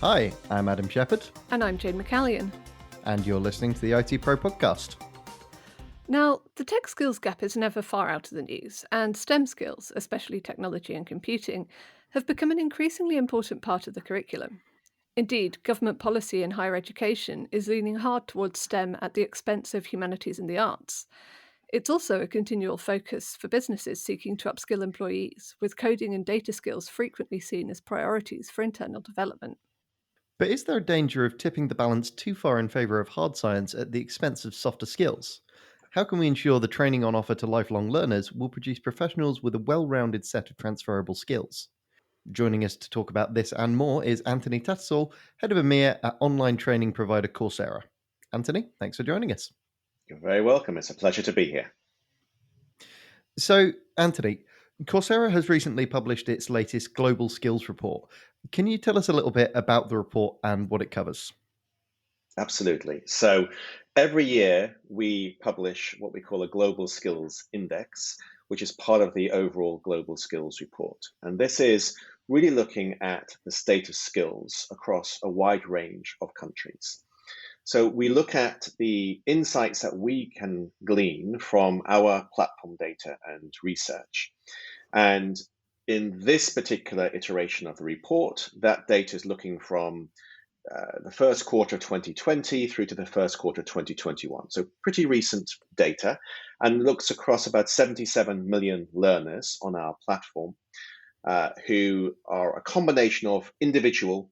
Hi, I'm Adam Shepherd. And I'm Jane McCallion. And you're listening to the IT Pro podcast. Now, the tech skills gap is never far out of the news, and STEM skills, especially technology and computing, have become an increasingly important part of the curriculum. Indeed, government policy in higher education is leaning hard towards STEM at the expense of humanities and the arts. It's also a continual focus for businesses seeking to upskill employees, with coding and data skills frequently seen as priorities for internal development. But is there a danger of tipping the balance too far in favour of hard science at the expense of softer skills? How can we ensure the training on offer to lifelong learners will produce professionals with a well-rounded set of transferable skills? Joining us to talk about this and more is Anthony Tattersall, Head of EMEA at online training provider Coursera. Anthony, thanks for joining us. You're very welcome. It's a pleasure to be here. So, Anthony, Coursera has recently published its latest Global Skills Report. Can you tell us a little bit about the report and what it covers? Absolutely. So every year we publish what we call a Global Skills Index, which is part of the overall Global Skills Report. And this is really looking at the state of skills across a wide range of countries. So we look at the insights that we can glean from our platform data and research. And in this particular iteration of the report, that data is looking from the first quarter of 2020 through to the first quarter of 2021. So pretty recent data, and looks across about 77 million learners on our platform who are a combination of individual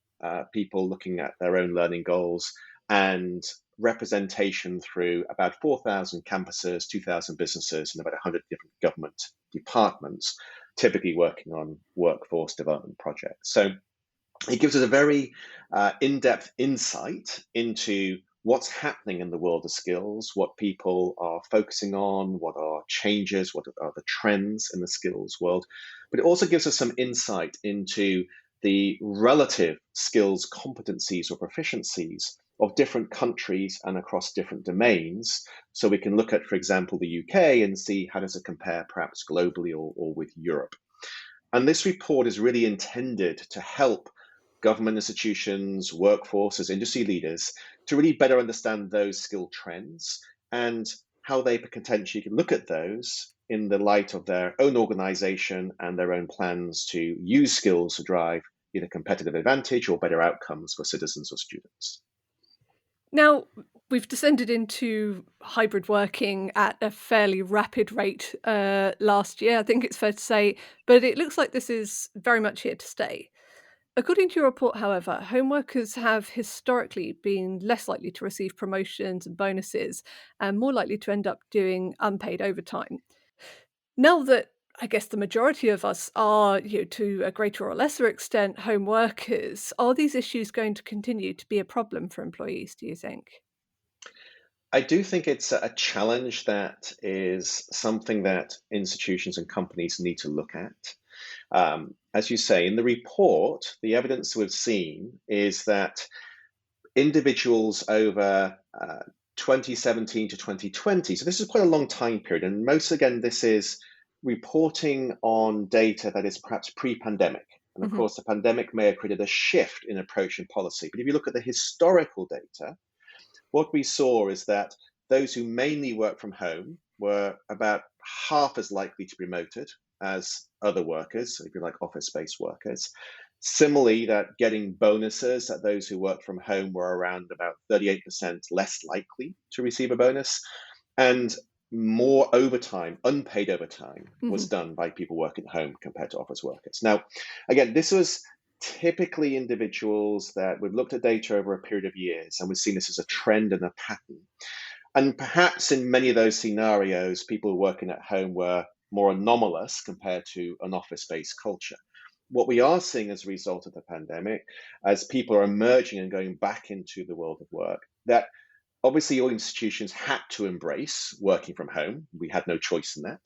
people looking at their own learning goals and representation through about 4,000 campuses, 2,000 businesses, and about 100 different government departments, typically working on workforce development projects. So it gives us a very in-depth insight into what's happening in the world of skills, what people are focusing on, what are changes, what are the trends in the skills world. But it also gives us some insight into the relative skills, competencies, or proficiencies of different countries and across different domains. So we can look at, for example, the UK and see how does it compare perhaps globally or with Europe. And this report is really intended to help government institutions, workforces, industry leaders to really better understand those skill trends and how they potentially can look at those in the light of their own organization and their own plans to use skills to drive either competitive advantage or better outcomes for citizens or students. Now, we've descended into hybrid working at a fairly rapid rate last year, I think it's fair to say, but it looks like this is very much here to stay. According to your report, however, home workers have historically been less likely to receive promotions and bonuses and more likely to end up doing unpaid overtime. Now that I guess the majority of us are, to a greater or lesser extent, home workers, are these issues going to continue to be a problem for employees, do you think? I do think it's a challenge that is something that institutions and companies need to look at. As you say, in the report, the evidence we've seen is that individuals over 2017 to 2020, so this is quite a long time period, and most, again, this is reporting on data that is perhaps pre-pandemic. And of course, the pandemic may have created a shift in approach and policy. But if you look at the historical data, what we saw is that those who mainly work from home were about half as likely to be promoted as other workers, if you like, office-based workers. Similarly, that getting bonuses, that those who work from home were around about 38% less likely to receive a bonus. And more overtime, unpaid overtime, was done by people working at home compared to office workers. Now, again, this was typically individuals that we've looked at data over a period of years, and we've seen this as a trend and a pattern. And perhaps in many of those scenarios, people working at home were more anomalous compared to an office-based culture. What we are seeing as a result of the pandemic, as people are emerging and going back into the world of work, that obviously all institutions had to embrace working from home. We had no choice in that.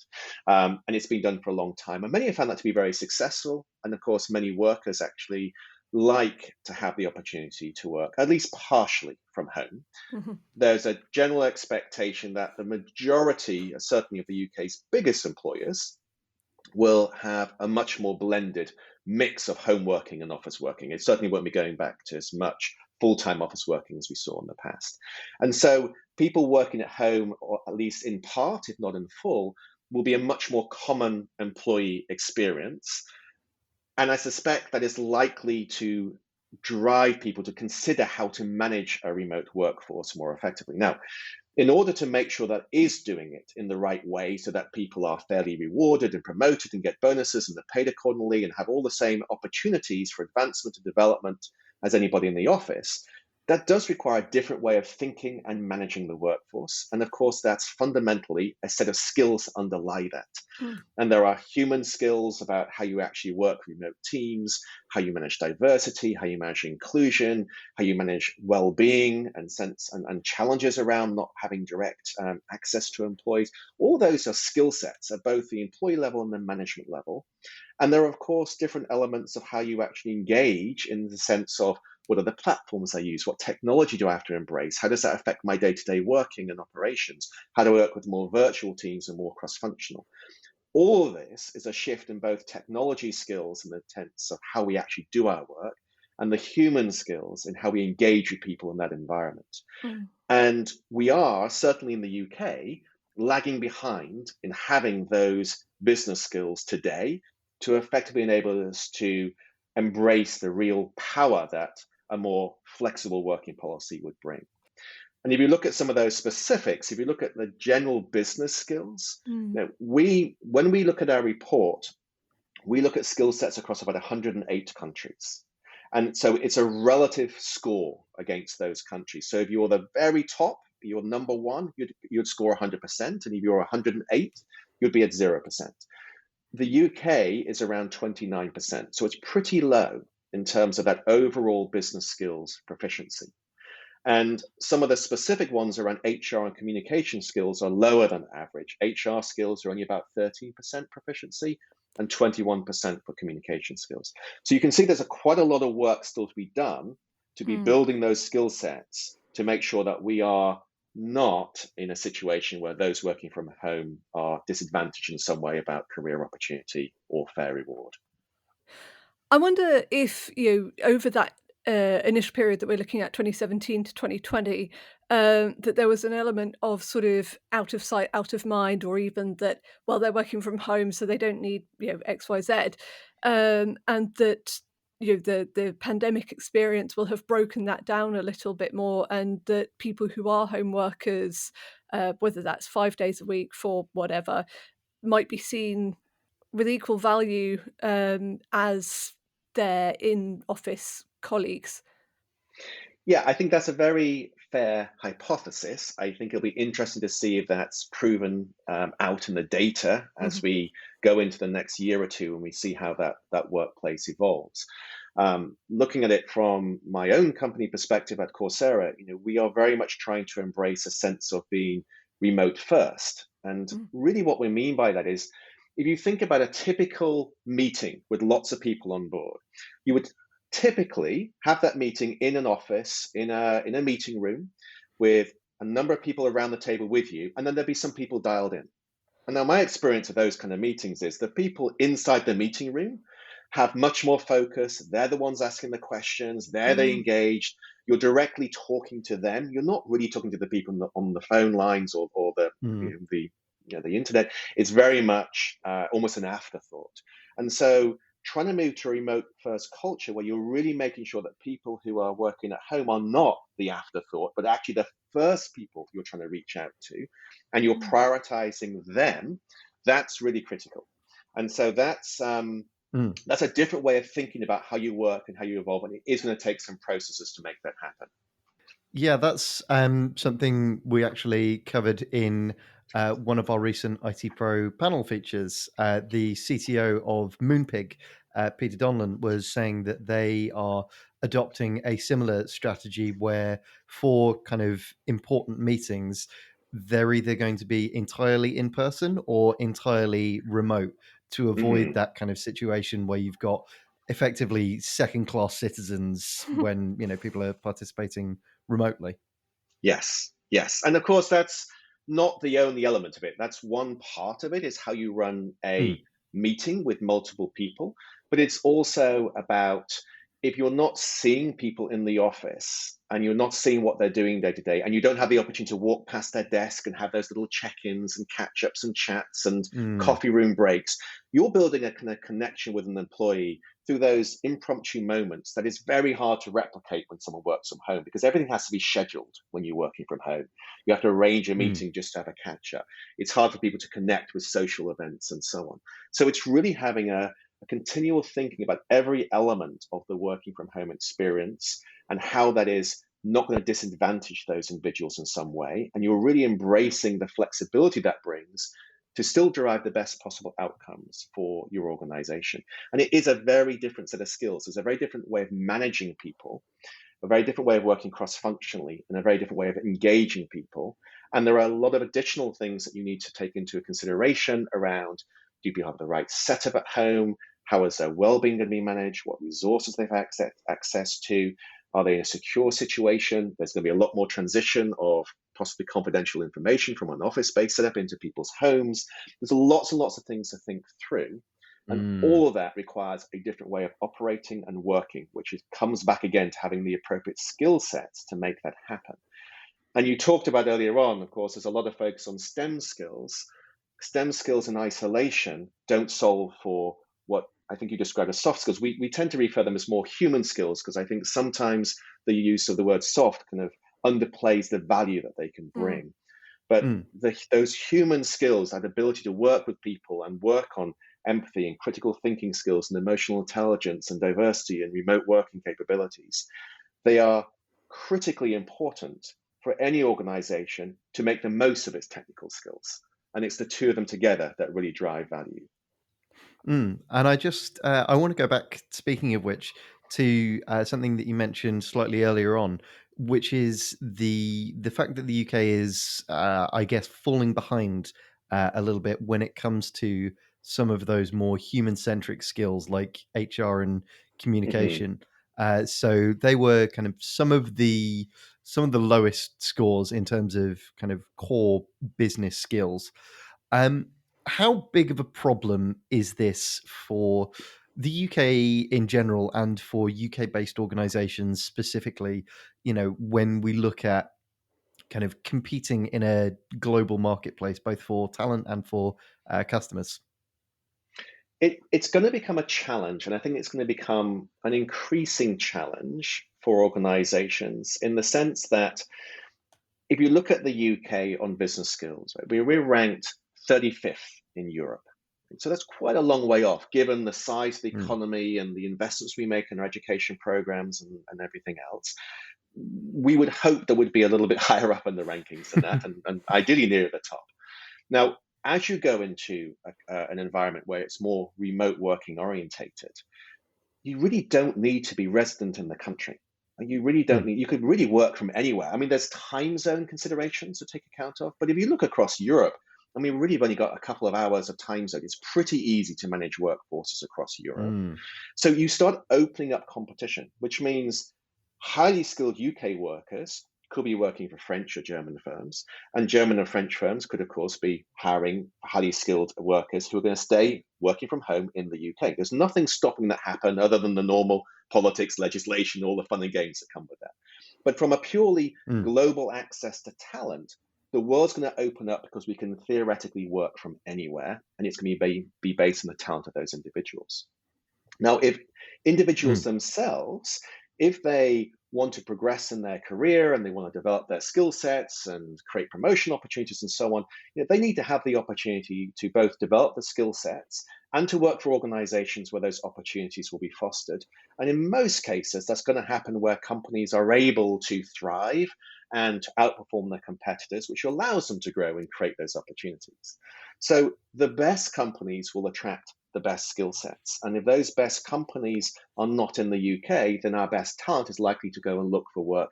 And it's been done for a long time. And many have found that to be very successful. And of course, many workers actually like to have the opportunity to work, at least partially, from home. There's a general expectation that the majority, certainly of the UK's biggest employers, will have a much more blended mix of home working and office working. It certainly won't be going back to as much full-time office working as we saw in the past. And so people working at home, or at least in part, if not in full, will be a much more common employee experience. And I suspect that is likely to drive people to consider how to manage a remote workforce more effectively. Now, in order to make sure that is doing it in the right way so that people are fairly rewarded and promoted and get bonuses and are paid accordingly and have all the same opportunities for advancement and development as anybody in the office, that does require a different way of thinking and managing the workforce. And of course, that's fundamentally a set of skills underlie that. And there are human skills about how you actually work remote teams, how you manage diversity, how you manage inclusion, how you manage well-being and sense and challenges around not having direct access to employees. All those are skill sets at both the employee level and the management level. And there are, of course, different elements of how you actually engage in the sense of what are the platforms I use? What technology do I have to embrace? How does that affect my day-to-day working and operations? How do I work with more virtual teams and more cross-functional? All of this is a shift in both technology skills in the sense of how we actually do our work and the human skills in how we engage with people in that environment. And we are, certainly in the UK, lagging behind in having those business skills today to effectively enable us to embrace the real power that a more flexible working policy would bring. And if you look at some of those specifics, if you look at the general business skills, when we look at our report, we look at skill sets across about 108 countries. And so it's a relative score against those countries. So if you're the very top, you're number one, you'd score 100%. And if you're 108, you'd be at 0%. The UK is around 29%. So it's pretty low in terms of that overall business skills proficiency. And some of the specific ones around HR and communication skills are lower than average. HR skills are only about 13% proficiency and 21% for communication skills. So you can see there's quite a lot of work still to be done to be building those skill sets to make sure that we are not in a situation where those working from home are disadvantaged in some way about career opportunity or fair reward. I wonder if, over that initial period that we're looking at, 2017 to 2020, that there was an element of sort of out of sight, out of mind, or even that, well, they're working from home, so they don't need, X, Y, Z, and that, the pandemic experience will have broken that down a little bit more, and that people who are home workers, whether that's 5 days a week for whatever, might be seen with equal value as their in-office colleagues. Yeah, I think that's a very fair hypothesis. I think it'll be interesting to see if that's proven out in the data as we go into the next year or two and we see how that workplace evolves. Looking at it from my own company perspective at Coursera, we are very much trying to embrace a sense of being remote first. And really what we mean by that is, if you think about a typical meeting with lots of people on board, you would typically have that meeting in an office, in a meeting room, with a number of people around the table with you, and then there'd be some people dialed in. And now my experience of those kind of meetings is the people inside the meeting room have much more focus. They're the ones asking the questions. They're engaged. You're directly talking to them. You're not really talking to the people on the phone lines or the internet. It's very much almost an afterthought. And so trying to move to a remote first culture where you're really making sure that people who are working at home are not the afterthought, but actually the first people you're trying to reach out to, and you're prioritizing them, that's really critical. And so that's a different way of thinking about how you work and how you evolve, and it is going to take some processes to make that happen. Yeah, that's something we actually covered in one of our recent IT Pro panel features. The CTO of Moonpig, Peter Donlan, was saying that they are adopting a similar strategy where for kind of important meetings, they're either going to be entirely in person or entirely remote to avoid that kind of situation where you've got effectively second-class citizens when people are participating remotely. Yes. And of course, that's not the only element of it. That's one part of it, is how you run a meeting with multiple people, but it's also about if you're not seeing people in the office and you're not seeing what they're doing day to day, and you don't have the opportunity to walk past their desk and have those little check-ins and catch-ups and chats and Mm. coffee room breaks, you're building a kind of connection with an employee through those impromptu moments that is very hard to replicate when someone works from home, because everything has to be scheduled when you're working from home. You have to arrange a Mm. meeting just to have a catch-up. It's hard for people to connect with social events and so on. So it's really having a continual thinking about every element of the working from home experience and how that is not going to disadvantage those individuals in some way. And you're really embracing the flexibility that brings to still derive the best possible outcomes for your organization. And it is a very different set of skills. It's a very different way of managing people, a very different way of working cross-functionally, and a very different way of engaging people. And there are a lot of additional things that you need to take into consideration around, do people have the right setup at home? How is their well-being going to be managed? What resources they've access to? Are they in a secure situation? There's going to be a lot more transition of possibly confidential information from an office space set up into people's homes. There's lots and lots of things to think through. And Mm. all of that requires a different way of operating and working, which comes back again to having the appropriate skill sets to make that happen. And you talked about earlier on, of course, there's a lot of focus on STEM skills. STEM skills in isolation don't solve for what I think you described as soft skills. We tend to refer them as more human skills, because I think sometimes the use of the word soft kind of underplays the value that they can Mm. bring. But Mm. those human skills, that ability to work with people and work on empathy and critical thinking skills and emotional intelligence and diversity and remote working capabilities, they are critically important for any organization to make the most of its technical skills. And it's the two of them together that really drive value. Mm. And I want to go back, speaking of which, to something that you mentioned slightly earlier on, which is the fact that the UK is, I guess, falling behind a little bit when it comes to some of those more human-centric skills like HR and Mhm. communication. So they were kind of some of the lowest scores in terms of kind of core business skills. Um, how big of a problem is this for the UK in general and for UK-based organizations specifically, when we look at kind of competing in a global marketplace, both for talent and for customers? It's going to become a challenge, and I think it's going to become an increasing challenge for organizations in the sense that if you look at the UK on business skills, right, we're ranked 35th in Europe. So that's quite a long way off, given the size of the Mm. economy and the investments we make in our education programs and everything else. We would hope that would be a little bit higher up in the rankings than that, and ideally near the top. Now, as you go into an environment where it's more remote working orientated, you really don't need to be resident in the country. You really don't Mm. need, you could really work from anywhere. I mean, there's time zone considerations to take account of, but if you look across Europe, I mean, really, we've only got a couple of hours of time zone. It's pretty easy to manage workforces across Europe. Mm. So you start opening up competition, which means highly skilled UK workers could be working for French or German firms, and German and French firms could, of course, be hiring highly skilled workers who are going to stay working from home in the UK. There's nothing stopping that happen other than the normal politics, legislation, all the fun and games that come with that. But from a purely Mm. global access to talent, the world's going to open up because we can theoretically work from anywhere, and it's going to be based on the talent of those individuals. Now, if individuals Mm. themselves, if they want to progress in their career and they want to develop their skill sets and create promotion opportunities and so on, they need to have the opportunity to both develop the skill sets and to work for organizations where those opportunities will be fostered. And in most cases, that's going to happen where companies are able to thrive and to outperform their competitors, which allows them to grow and create those opportunities. So the best companies will attract the best skill sets. And if those best companies are not in the UK, then our best talent is likely to go and look for work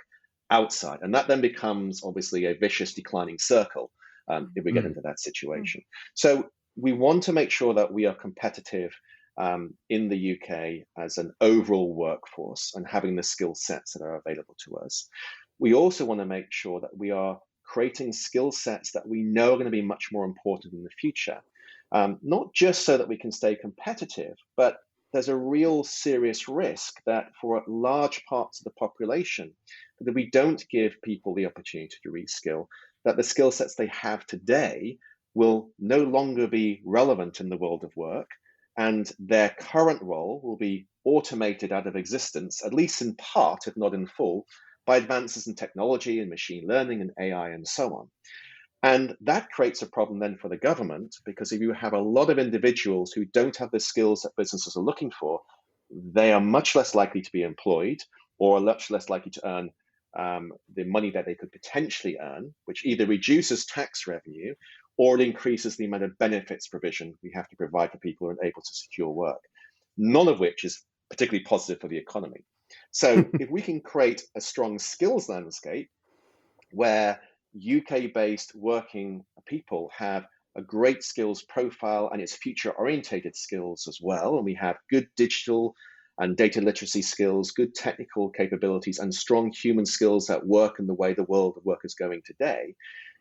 outside. And that then becomes obviously a vicious declining circle if we get Mm. into that Mm. situation. So we want to make sure that we are competitive in the UK as an overall workforce and having the skill sets that are available to us. We also want to make sure that we are creating skill sets that we know are going to be much more important in the future. Not just so that we can stay competitive, but there's a real serious risk that for large parts of the population, that if we don't give people the opportunity to reskill, that the skill sets they have today will no longer be relevant in the world of work, and their current role will be automated out of existence, at least in part, if not in full, by advances in technology and machine learning and AI and so on. And that creates a problem then for the government, because if you have a lot of individuals who don't have the skills that businesses are looking for, they are much less likely to be employed or much less likely to earn the money that they could potentially earn, which either reduces tax revenue or it increases the amount of benefits provision we have to provide for people who are able to secure work, none of which is particularly positive for the economy. So if we can create a strong skills landscape where UK-based working people have a great skills profile and it's future-orientated skills as well, and we have good digital and data literacy skills, good technical capabilities, and strong human skills that work in the way the world of work is going today,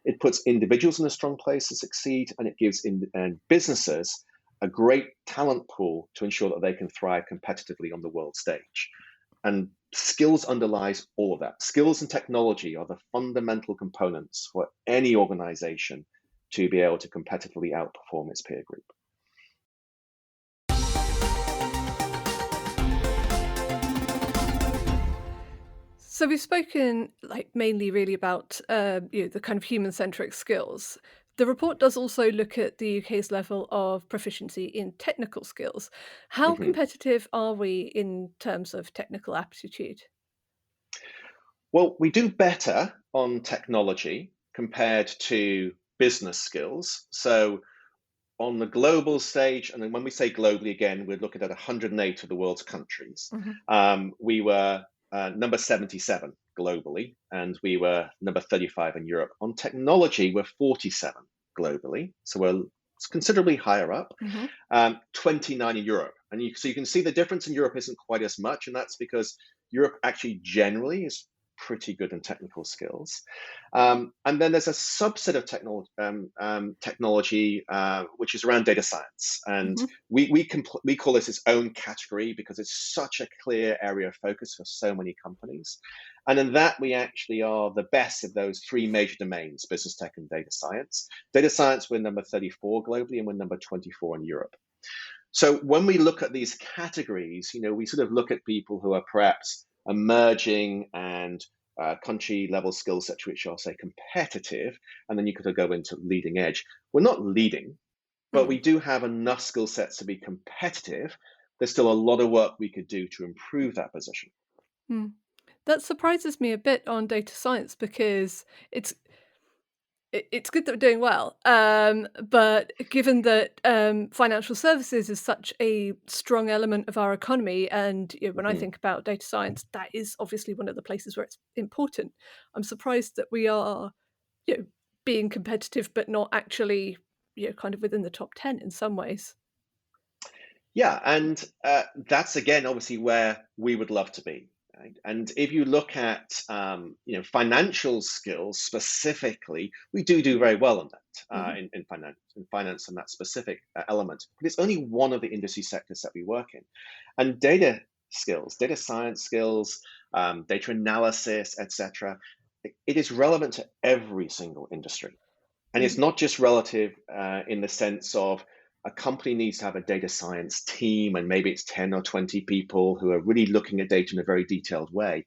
it puts individuals in a strong place to succeed, and it gives businesses a great talent pool to ensure that they can thrive competitively on the world stage. And skills underlies all of that. Skills and technology are the fundamental components for any organization to be able to competitively outperform its peer group. So we've spoken mainly really about the kind of human-centric skills. The report does also look at the UK's level of proficiency in technical skills. How competitive are we in terms of technical aptitude? Well, we do better on technology compared to business skills. So on the global stage, and then when we say globally, again, we're looking at 108 of the world's countries. We were number 77 globally, and we were number 35 in Europe. On technology, we're 47 globally, so we're considerably higher up, 29 in Europe. And so you can see the difference in Europe isn't quite as much, and that's because Europe actually generally is pretty good in technical skills. And then there's a subset of technology which is around data science. And we call this its own category because it's such a clear area of focus for so many companies. And in that, we actually are the best of those three major domains: business tech and data science. Data science, we're number 34 globally, and we're number 24 in Europe. So when we look at these categories, we sort of look at people who are perhaps emerging and country level skill sets, which are, say, competitive, and then you could go into leading edge. We're not leading, but we do have enough skill sets to be competitive. There's still a lot of work we could do to improve that position. That surprises me a bit on data science, because it's good that we're doing well, but given that financial services is such a strong element of our economy, and when I think about data science, that is obviously one of the places where it's important. I'm surprised that we are being competitive, but not actually kind of within the top 10 in some ways. Yeah, and that's again obviously where we would love to be. Right? And if you look at financial skills specifically, we do very well on that in finance and that specific element. But it's only one of the industry sectors that we work in. And data skills, data science skills, data analysis, etc., it is relevant to every single industry. And it's not just relative in the sense of a company needs to have a data science team, and maybe it's 10 or 20 people who are really looking at data in a very detailed way.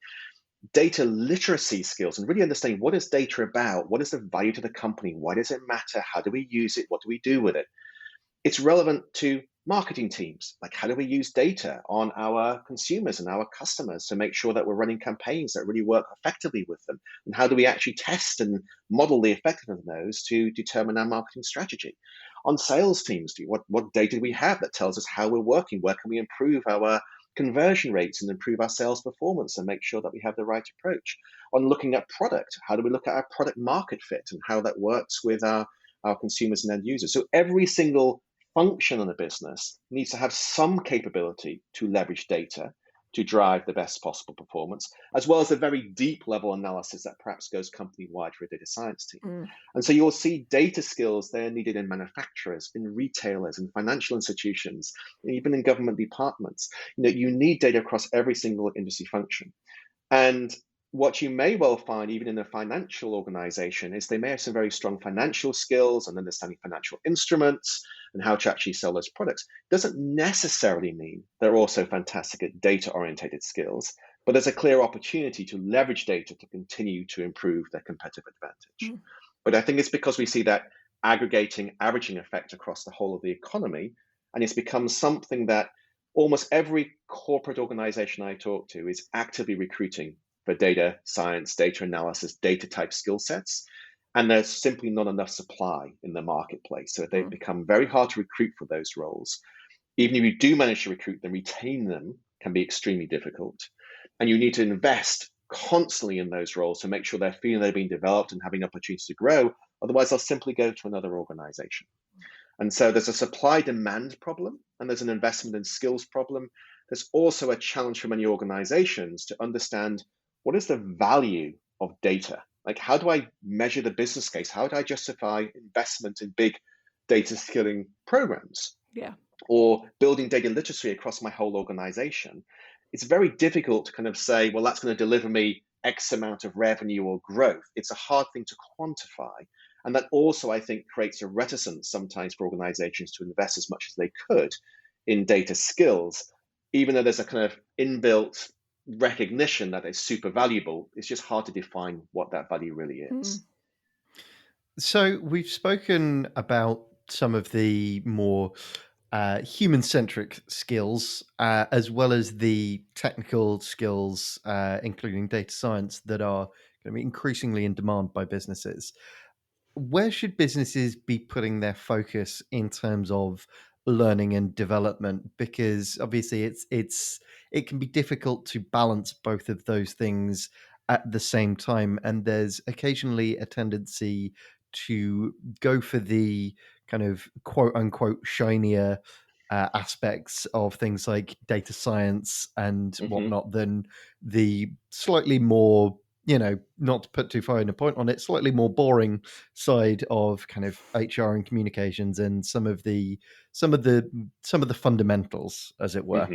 Data literacy skills and really understanding what is data about, what is the value to the company, why does it matter, how do we use it, what do we do with it? It's relevant to marketing teams, like how do we use data on our consumers and our customers to make sure that we're running campaigns that really work effectively with them, and how do we actually test and model the effectiveness of those to determine our marketing strategy. On sales teams, what data do we have that tells us how we're working, where can we improve our conversion rates and improve our sales performance and make sure that we have the right approach. On looking at product, how do we look at our product market fit and how that works with our consumers and end users. So every single function in a business needs to have some capability to leverage data to drive the best possible performance, as well as the very deep level analysis that perhaps goes company-wide for a data science team. Mm. And so you'll see data skills they're needed in manufacturers, in retailers, in financial institutions, and even in government departments. You need data across every single industry function. And what you may well find, even in a financial organization, is they may have some very strong financial skills and understanding financial instruments and how to actually sell those products. Doesn't necessarily mean they're also fantastic at data-orientated skills, but there's a clear opportunity to leverage data to continue to improve their competitive advantage. Mm. But I think it's because we see that aggregating, averaging effect across the whole of the economy, and it's become something that almost every corporate organization I talk to is actively recruiting for data science, data analysis, data type skill sets. And there's simply not enough supply in the marketplace. So they've become very hard to recruit for those roles. Even if you do manage to recruit them, retain them can be extremely difficult. And you need to invest constantly in those roles to make sure they're feeling they're being developed and having opportunities to grow. Otherwise, they'll simply go to another organization. And so there's a supply demand problem, and there's an investment in skills problem. There's also a challenge for many organizations to understand what is the value of data? Like, how do I measure the business case? How do I justify investment in big data skilling programs? Yeah. Or building data literacy across my whole organization? It's very difficult to kind of say, well, that's going to deliver me X amount of revenue or growth. It's a hard thing to quantify. And that also, I think, creates a reticence sometimes for organizations to invest as much as they could in data skills, even though there's a kind of inbuilt recognition that it's super valuable. It's just hard to define what that value really is. So we've spoken about some of the more human-centric skills, as well as the technical skills, including data science, that are going to be increasingly in demand by businesses. Where should businesses be putting their focus in terms of learning and development? Because obviously it can be difficult to balance both of those things at the same time, and there's occasionally a tendency to go for the kind of quote unquote shinier aspects of things like data science and whatnot than the slightly more, not to put too fine a point on it, slightly more boring side of kind of HR and communications and some of the fundamentals, as it were.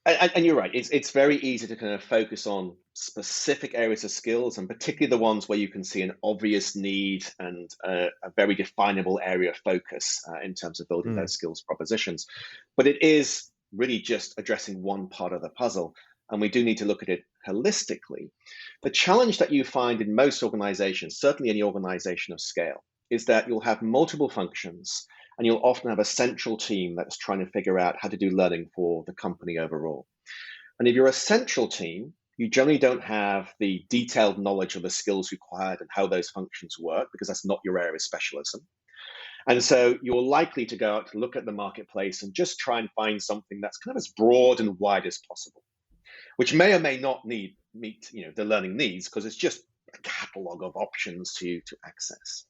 And you're right. It's very easy to kind of focus on specific areas of skills, and particularly the ones where you can see an obvious need and a very definable area of focus in terms of building those skills propositions. But it is really just addressing one part of the puzzle, and we do need to look at it holistically. The challenge that you find in most organizations, certainly any organization of scale, is that you'll have multiple functions, and you'll often have a central team that's trying to figure out how to do learning for the company overall. And if you're a central team, you generally don't have the detailed knowledge of the skills required and how those functions work, because that's not your area of specialism. And so you're likely to go out to look at the marketplace and just try and find something that's kind of as broad and wide as possible, which may or may not meet the learning needs, because it's just a catalog of options to access.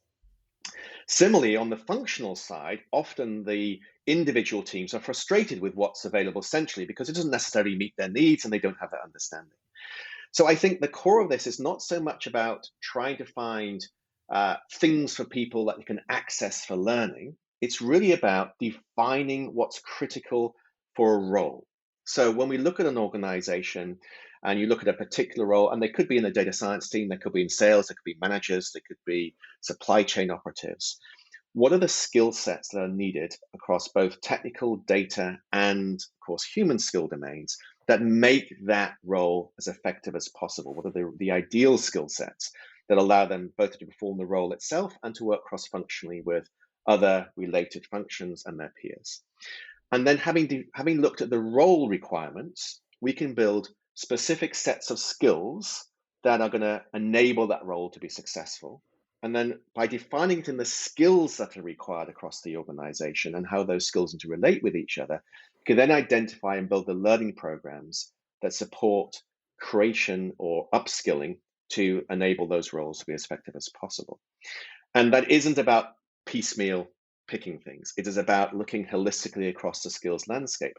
Similarly, on the functional side, often the individual teams are frustrated with what's available centrally because it doesn't necessarily meet their needs and they don't have that understanding. So I think the core of this is not so much about trying to find things for people that you can access for learning. It's really about defining what's critical for a role. So when we look at an organization and you look at a particular role, and they could be in a data science team, they could be in sales, they could be managers, they could be supply chain operatives. What are the skill sets that are needed across both technical, data, and of course human skill domains that make that role as effective as possible? What are the ideal skill sets that allow them both to perform the role itself and to work cross-functionally with other related functions and their peers? And then having looked at the role requirements, we can build specific sets of skills that are going to enable that role to be successful. And then by defining it in the skills that are required across the organization and how those skills interrelate with each other, you can then identify and build the learning programs that support creation or upskilling to enable those roles to be as effective as possible. And that isn't about piecemeal picking things. It is about looking holistically across the skills landscape.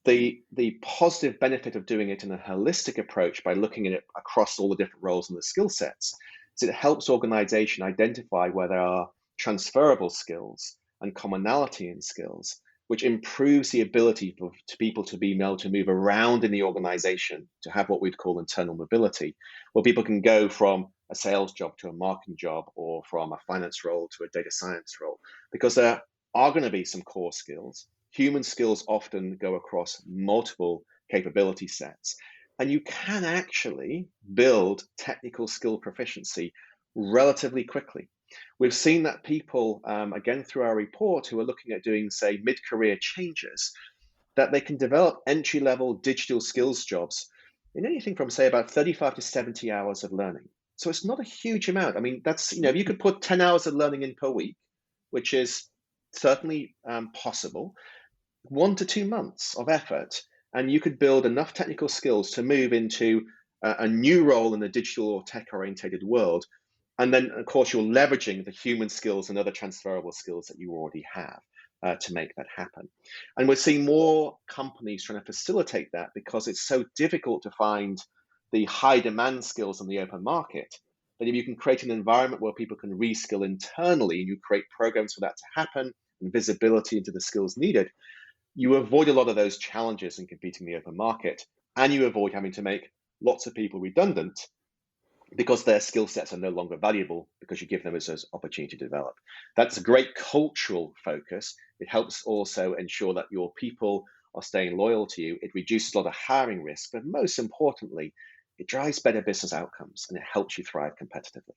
The positive benefit of doing it in a holistic approach by looking at it across all the different roles and the skill sets is it helps organization identify where there are transferable skills and commonality in skills, which improves the ability for people to be able to move around in the organization, to have what we'd call internal mobility, where people can go from a sales job to a marketing job or from a finance role to a data science role, because there are going to be some core skills. Human skills often go across multiple capability sets, and you can actually build technical skill proficiency relatively quickly. We've seen that people, again, through our report, who are looking at doing, say, mid-career changes, that they can develop entry-level digital skills jobs in anything from, say, about 35 to 70 hours of learning. So it's not a huge amount. I mean, that's, if you could put 10 hours of learning in per week, which is certainly possible, 1 to 2 months of effort, and you could build enough technical skills to move into a new role in the digital or tech-orientated world. And then, of course, you're leveraging the human skills and other transferable skills that you already have to make that happen. And we're seeing more companies trying to facilitate that because it's so difficult to find the high demand skills on the open market. That if you can create an environment where people can reskill internally and you create programs for that to happen and visibility into the skills needed, you avoid a lot of those challenges in competing in the open market, and you avoid having to make lots of people redundant because their skill sets are no longer valuable because you give them as an opportunity to develop. That's a great cultural focus. It helps also ensure that your people are staying loyal to you. It reduces a lot of hiring risk, but most importantly, it drives better business outcomes and it helps you thrive competitively.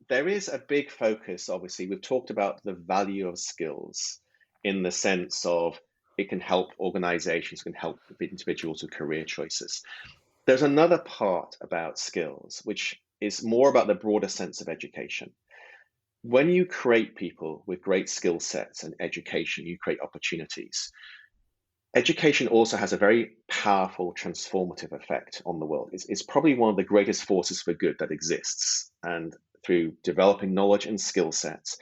There is a big focus, obviously, we've talked about the value of skills in the sense of it can help organizations, can help individuals with career choices. There's another part about skills, which is more about the broader sense of education. When you create people with great skill sets and education, you create opportunities. Education also has a very powerful transformative effect on the world. It's probably one of the greatest forces for good that exists. And through developing knowledge and skill sets,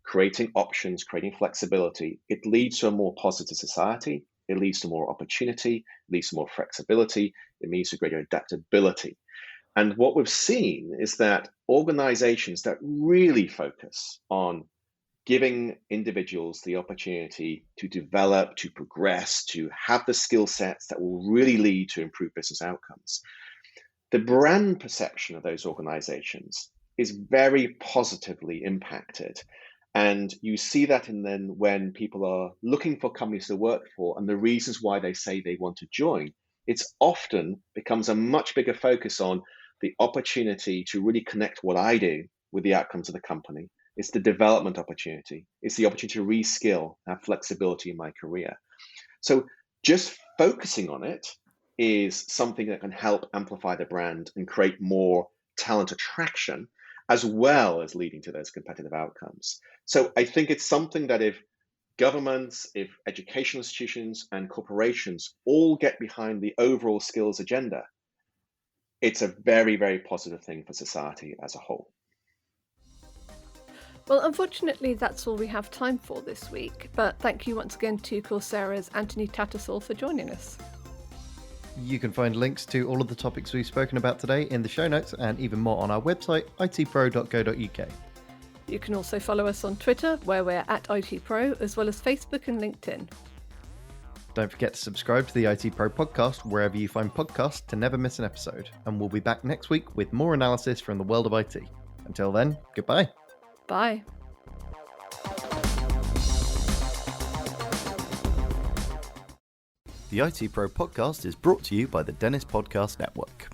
creating options, creating flexibility, it leads to a more positive society. It leads to more opportunity, it leads to more flexibility, it leads to greater adaptability. And what we've seen is that organizations that really focus on giving individuals the opportunity to develop, to progress, to have the skill sets that will really lead to improved business outcomes, the brand perception of those organizations is very positively impacted. And you see that when people are looking for companies to work for and the reasons why they say they want to join, it's often becomes a much bigger focus on the opportunity to really connect what I do with the outcomes of the company. It's the development opportunity. It's the opportunity to reskill, have flexibility in my career. So just focusing on it is something that can help amplify the brand and create more talent attraction, as well as leading to those competitive outcomes. So I think it's something that if governments, if educational institutions and corporations all get behind the overall skills agenda, it's a very, very positive thing for society as a whole. Well, unfortunately, that's all we have time for this week. But thank you once again to Coursera's Anthony Tattersall for joining us. You can find links to all of the topics we've spoken about today in the show notes and even more on our website, itpro.co.uk. You can also follow us on Twitter, where we're at ITPro, as well as Facebook and LinkedIn. Don't forget to subscribe to the IT Pro podcast wherever you find podcasts to never miss an episode. And we'll be back next week with more analysis from the world of IT. Until then, goodbye. Bye. The IT Pro podcast is brought to you by the Dennis Podcast Network.